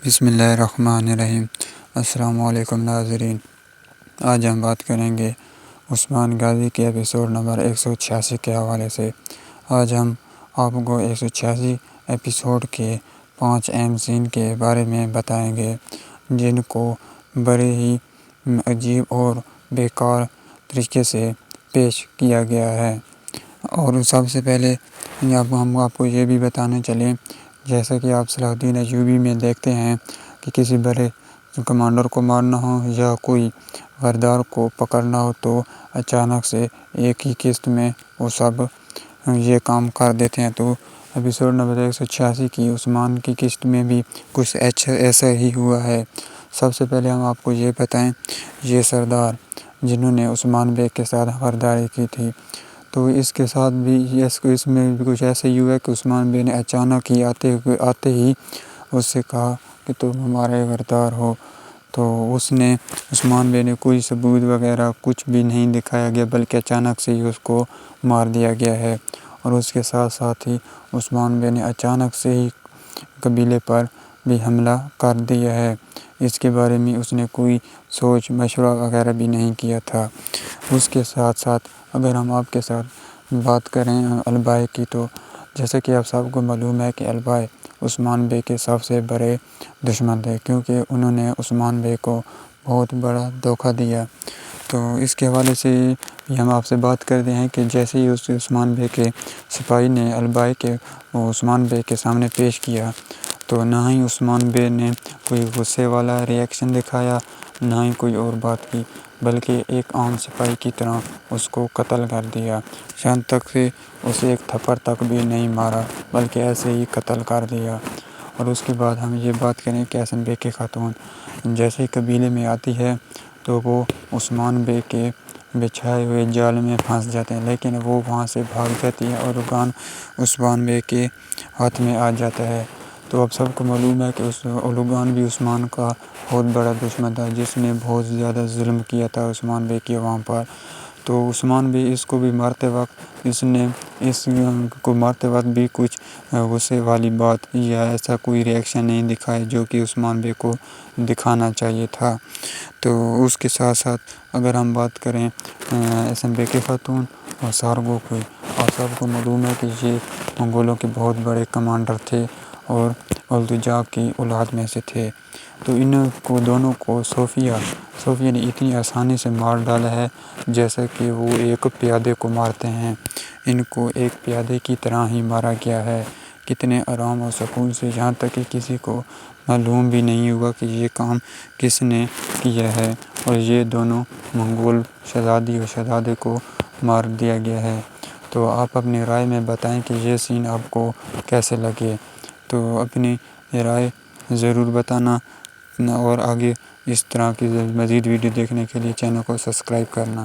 بسم اللہ الرحمن الرحیم۔ السلام علیکم ناظرین، آج ہم بات کریں گے عثمان غازی کے ایپیسوڈ نمبر 186 کے حوالے سے۔ آج ہم آپ کو 186 ایپیسوڈ کے 5 اہم سین کے بارے میں بتائیں گے جن کو بڑے ہی عجیب اور بیکار طریقے سے پیش کیا گیا ہے۔ اور سب سے پہلے ہم آپ کو یہ بھی بتانے چلیں، جیسا کہ آپ صلاح الدین ایوبی میں دیکھتے ہیں کہ کسی بڑے کمانڈر کو مارنا ہو یا کوئی غدار کو پکڑنا ہو تو اچانک سے ایک ہی قسط میں وہ سب یہ کام کر دیتے ہیں۔ تو ایپیسوڈ نمبر 186 کی عثمان کی قسط میں بھی کچھ ایسا ہی ہوا ہے۔ سب سے پہلے ہم آپ کو یہ بتائیں، یہ سردار جنہوں نے عثمان بیگ کے ساتھ غداری کی تھی، تو اس کے ساتھ بھی اس میں بھی کچھ ایسا ہی ہوا کہ عثمان بیگ نے اچانک ہی آتے ہی اس سے کہا کہ تم ہمارے غدار ہو۔ تو اس نے عثمان بیگ نے کوئی ثبوت وغیرہ کچھ بھی نہیں دکھایا گیا، بلکہ اچانک سے ہی اس کو مار دیا گیا ہے۔ اور اس کے ساتھ ساتھ ہی عثمان بیگ نے اچانک سے ہی قبیلے پر بھی حملہ کر دیا ہے۔ اس کے بارے میں اس نے کوئی سوچ مشورہ وغیرہ بھی نہیں کیا تھا۔ اس کے ساتھ ساتھ اگر ہم آپ کے ساتھ بات کریں البائی کی، تو جیسا کہ آپ سب کو معلوم ہے کہ البائی عثمان بیگ کے سب سے بڑے دشمن تھے، کیونکہ انہوں نے عثمان بیگ کو بہت بڑا دھوکہ دیا۔ تو اس کے حوالے سے ہم آپ سے بات کرتے ہیں کہ جیسے ہی عثمان بیگ کے سپاہی نے البائی کے عثمان بیگ کے سامنے پیش کیا، تو نہ ہی عثمان بیگ نے کوئی غصے والا ری ایکشن دکھایا، نہ ہی کوئی اور بات کی، بلکہ ایک عام سپاہی کی طرح اس کو قتل کر دیا۔ یہاں تک کہ اسے ایک تھپڑ تک بھی نہیں مارا، بلکہ ایسے ہی قتل کر دیا۔ اور اس کے بعد ہم یہ بات کریں کہ حسن بیگ کی خاتون جیسے قبیلے میں آتی ہے تو وہ عثمان بیگ کے بچھائے ہوئے جال میں پھنس جاتے ہیں، لیکن وہ وہاں سے بھاگ جاتی ہے اور اولوگان عثمان بیگ کے ہاتھ میں آ جاتا ہے۔ تو اب سب کو معلوم ہے کہ اولوگان بھی عثمان کا بہت بڑا دشمن تھا، جس نے بہت زیادہ ظلم کیا تھا عثمان بیگ کی عوام پر۔ تو عثمان بیگ اس کو بھی مارتے وقت بھی کچھ غصے والی بات یا ایسا کوئی ری ایکشن نہیں دکھایا جو کہ عثمان بیگ کو دکھانا چاہیے تھا۔ تو اس کے ساتھ ساتھ اگر ہم بات کریں حسن بیگ کی خاتون اور سارگو کی، اور سب کو معلوم ہے کہ یہ منگولوں کے بہت بڑے کمانڈر تھے اور التجا کی اولاد میں سے تھے۔ تو ان کو دونوں کو صوفیہ نے اتنی آسانی سے مار ڈالا ہے جیسا کہ وہ ایک پیادے کو مارتے ہیں۔ ان کو ایک پیادے کی طرح ہی مارا گیا ہے، کتنے آرام و سکون سے، یہاں تک کہ کسی کو معلوم بھی نہیں ہوا کہ یہ کام کس نے کیا ہے، اور یہ دونوں منگول شہزادی اور شہزادے کو مار دیا گیا ہے۔ تو آپ اپنی رائے میں بتائیں کہ یہ سین آپ کو کیسے لگے۔ تو اپنی رائے ضرور بتانا، اور آگے اس طرح کی مزید ویڈیو دیکھنے کے لیے چینل کو سبسکرائب کرنا۔